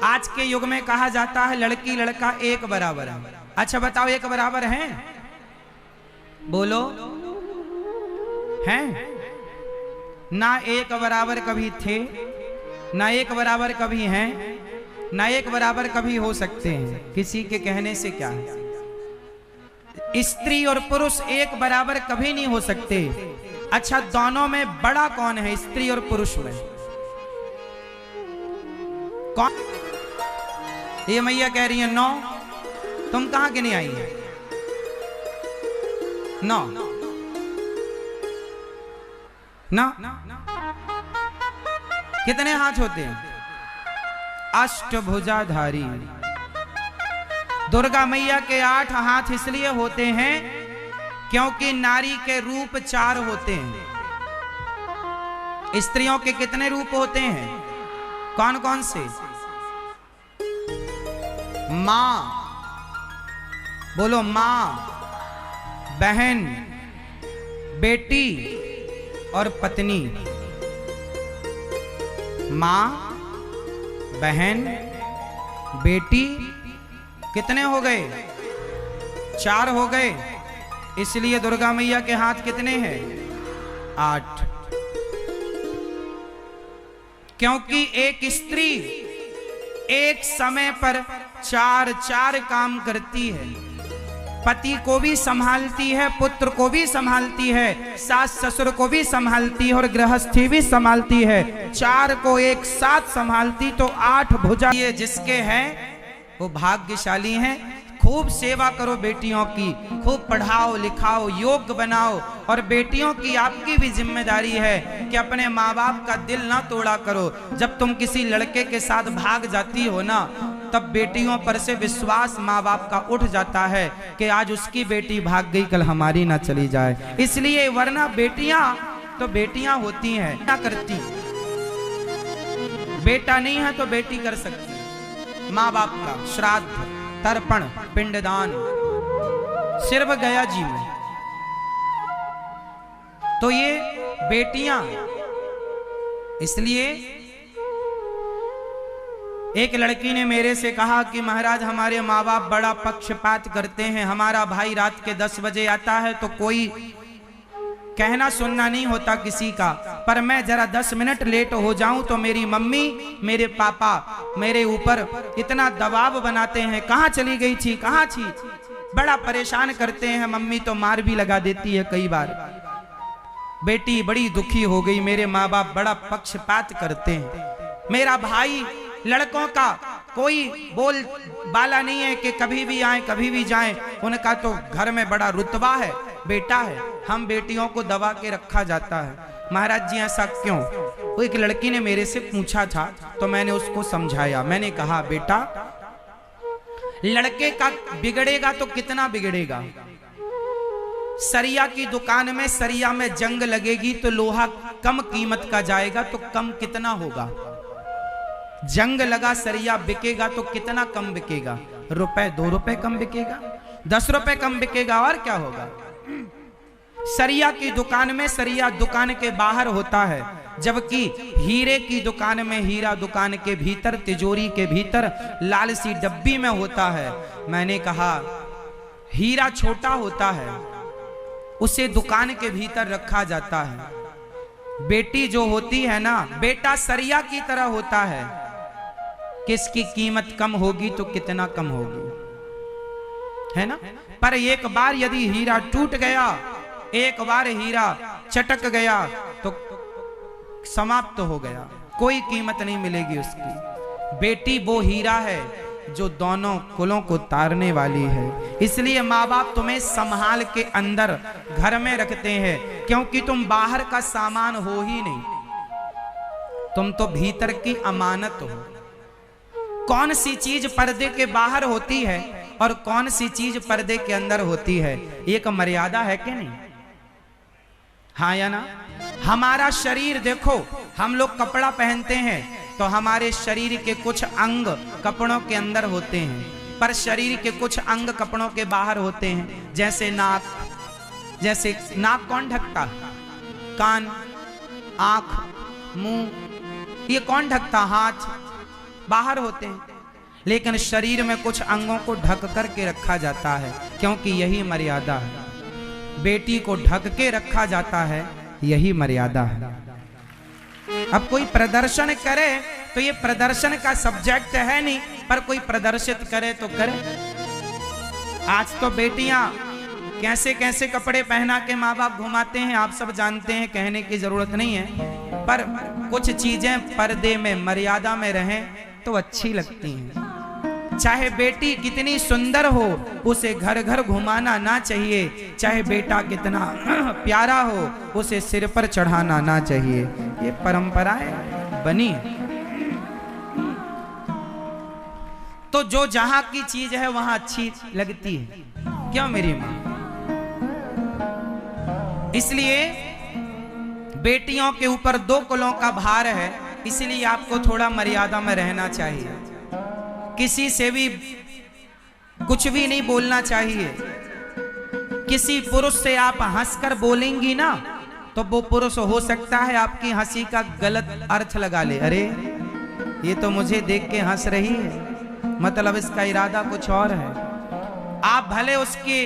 आज के युग में कहा जाता है लड़की लड़का एक बराबर है। अच्छा बताओ, एक बराबर हैं? बोलो, हैं? ना एक बराबर कभी थे, ना एक बराबर कभी हैं, ना एक बराबर कभी हो सकते हैं। किसी के कहने से क्या है? स्त्री और पुरुष एक बराबर कभी नहीं हो सकते। अच्छा, दोनों में बड़ा कौन है, स्त्री और पुरुष में? कौन? ये मैया कह रही है 9। तुम कहां के नहीं आई है? 9 ना? कितने हाथ होते हैं? अष्टभुजाधारी। दुर्गा मैया के 8 हाथ इसलिए होते हैं क्योंकि नारी के रूप 4 होते हैं। स्त्रियों के कितने रूप होते हैं? कौन कौन से? मां, बोलो मां, बहन, बेटी और पत्नी। मां, बहन, बेटी, कितने हो गए? 4 हो गए। इसलिए दुर्गा मैया के हाथ कितने हैं? 8। क्योंकि एक स्त्री एक समय पर 4 काम करती है। पति को भी संभालती है, पुत्र को भी संभालती है, सास ससुर को भी संभालती है और गृहस्थी भी संभालती है। 4 को एक साथ संभालती तो 8 भुजा ये जिसके हैं वो भाग्यशाली हैं। खूब सेवा करो बेटियों की, खूब पढ़ाओ लिखाओ, योग्य बनाओ। और बेटियों की आपकी भी जिम्मेदारी है कि अपने माँ बाप का दिल ना तोड़ा करो। जब तुम किसी लड़के के साथ भाग जाती हो ना, तब बेटियों पर से विश्वास माँ बाप का उठ जाता है कि आज उसकी बेटी भाग गई, कल हमारी ना चली जाए। इसलिए वरना बेटियां तो बेटियां होती हैं, क्या करती? बेटा नहीं है तो बेटी कर सकती। माँ बाप का श्राद्ध, तर्पण, पिंडदान सिर्फ गया जी में। तो ये बेटियां, इसलिए एक लड़की ने मेरे से कहा कि महाराज हमारे माँ बाप बड़ा पक्षपात करते हैं। हमारा भाई रात के 10 बजे आता है तो कोई कहना सुनना नहीं होता किसी का, पर मैं जरा 10 मिनट लेट हो जाऊं तो मेरी मम्मी मेरे पापा मेरे ऊपर इतना दबाव बनाते हैं। कहाँ चली गई थी, कहाँ थी, बड़ा परेशान करते हैं। मम्मी तो मार भी लगा देती है कई बार। बेटी बड़ी दुखी हो गई, मेरे माँ बाप बड़ा पक्षपात करते हैं। मेरा भाई लड़कों का कोई बोल बाला नहीं है कि कभी भी आए कभी भी जाएं। उनका तो घर में बड़ा रुतबा है, बेटा है, हम बेटियों को दबा के रखा जाता है। महाराज जी ऐसा क्यों? वो एक लड़की ने मेरे से पूछा था तो मैंने उसको समझाया। मैंने कहा बेटा, लड़के का बिगड़ेगा तो कितना बिगड़ेगा? सरिया की दुकान में सरिया में जंग लगेगी तो लोहा कम कीमत का जाएगा तो कम कितना होगा? जंग लगा सरिया बिकेगा तो कितना कम बिकेगा? रुपए 2 रुपए कम बिकेगा, 10 रुपए कम बिकेगा, और क्या होगा? सरिया की दुकान में सरिया दुकान के बाहर होता है, जबकि हीरे की दुकान में हीरा दुकान के भीतर, तिजोरी के भीतर लाल सी डब्बी में होता है। मैंने कहा हीरा छोटा होता है, उसे दुकान के भीतर रखा जाता है। बेटी जो होती है ना, बेटा सरिया की तरह होता है, किसकी कीमत कम होगी तो कितना कम होगी, है ना? पर एक बार यदि हीरा टूट गया, एक बार हीरा चटक गया तो समाप्त हो गया, कोई कीमत नहीं मिलेगी उसकी। बेटी वो हीरा है जो दोनों कुलों को तारने वाली है। इसलिए माँ बाप तुम्हें संभाल के अंदर घर में रखते हैं, क्योंकि तुम बाहर का सामान हो ही नहीं, तुम तो भीतर की अमानत हो। कौन सी चीज पर्दे के बाहर होती है और कौन सी चीज पर्दे के अंदर होती है, एक मर्यादा है कि नहीं? हाँ या ना? हमारा शरीर देखो, हम लोग कपड़ा पहनते हैं तो हमारे शरीर के कुछ अंग कपड़ों के अंदर होते हैं, पर शरीर के कुछ अंग कपड़ों के बाहर होते हैं। जैसे नाक, जैसे नाक कौन ढकता? कान, आंख, मुंह, ये कौन ढकता? हाथ, बाहर होते हैं। लेकिन शरीर में कुछ अंगों को ढक कर के रखा जाता है, क्योंकि यही मर्यादा है। बेटी को ढक के रखा जाता है, यही मर्यादा है। अब कोई प्रदर्शन करे तो ये प्रदर्शन का सब्जेक्ट है नहीं, पर कोई प्रदर्शित करे तो करे। आज तो बेटियां कैसे कैसे कपड़े पहना के माँ बाप घुमाते हैं, आप सब जानते हैं, कहने की जरूरत नहीं है। पर कुछ चीजें पर्दे में, मर्यादा में रहें तो अच्छी लगती हैं। चाहे बेटी कितनी सुंदर हो, उसे घर घर घुमाना ना चाहिए। चाहे बेटा कितना प्यारा हो, उसे सिर पर चढ़ाना ना चाहिए। ये परंपराएं बनी। तो जो जहां की चीज है वहां अच्छी लगती है, क्यों मेरी मां? इसलिए बेटियों के ऊपर 2 कुलों का भार है, इसलिए आपको थोड़ा मर्यादा में रहना चाहिए। किसी से भी कुछ भी नहीं बोलना चाहिए। किसी पुरुष से आप हंसकर बोलेंगी ना, तो वो पुरुष हो सकता है आपकी हंसी का गलत अर्थ लगा ले। अरे ये तो मुझे देख के हंस रही है, मतलब इसका इरादा कुछ और है। आप भले उसके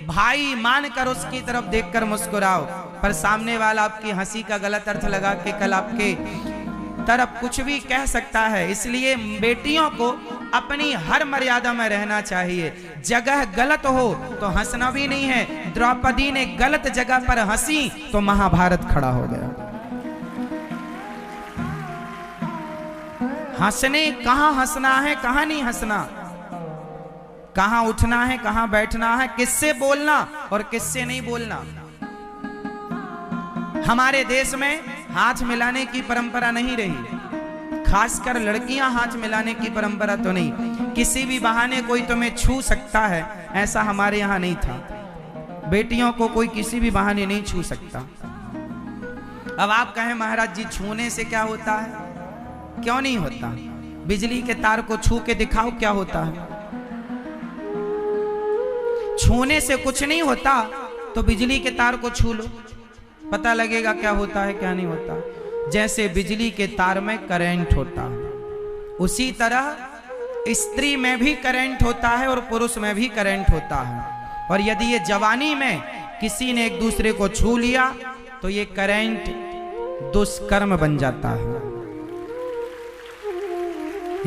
भाई मानकर उसकी तरफ देखकर मुस्कुराओ, पर सामने वाला आपकी हंसी का गलत अर्थ लगा के कल आपके तरफ कुछ भी कह सकता है। इसलिए बेटियों को अपनी हर मर्यादा में रहना चाहिए। जगह गलत हो तो हंसना भी नहीं है। द्रौपदी ने गलत जगह पर हंसी तो महाभारत खड़ा हो गया। हंसने कहां हंसना है, कहां नहीं हंसना, कहां उठना है, कहां बैठना है, किससे बोलना और किससे नहीं बोलना। हमारे देश में हाथ मिलाने की परंपरा नहीं रही, खासकर लड़कियां हाथ मिलाने की परंपरा तो नहीं। किसी भी बहाने कोई तुम्हें छू सकता है, ऐसा हमारे यहां नहीं था। बेटियों को कोई किसी भी बहाने नहीं छू सकता। अब आप कहें महाराज जी छूने से क्या होता है? क्यों नहीं होता? बिजली के तार को छू के दिखाओ क्या होता है। छूने से कुछ नहीं होता, तो बिजली के तार को छू लो, पता लगेगा क्या होता है क्या नहीं होता। जैसे बिजली के तार में करंट होता है, उसी तरह स्त्री में भी करंट होता है और पुरुष में भी करंट होता है। और यदि ये जवानी में किसी ने एक दूसरे को छू लिया तो ये करंट दुष्कर्म बन जाता है,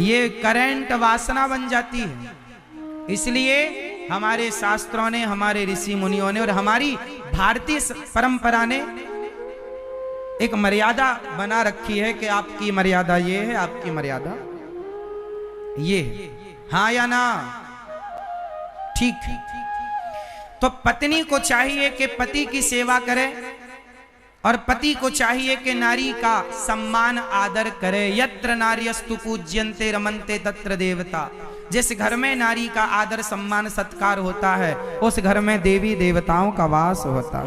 ये करंट वासना बन जाती है। इसलिए हमारे शास्त्रों ने, हमारे ऋषि मुनियों ने और हमारी भारतीय परंपरा ने एक मर्यादा बना रखी है कि आपकी मर्यादा ये है, आपकी मर्यादा ये है। हाँ या ना? ठीक। तो पत्नी को चाहिए कि पति की सेवा करे और पति को चाहिए कि नारी का सम्मान आदर करे। यत्र नार्यस्तु पूज्यन्ते रमन्ते तत्र देवता। जिस घर में नारी का आदर सम्मान सत्कार होता है, उस घर में देवी देवताओं का वास होता है।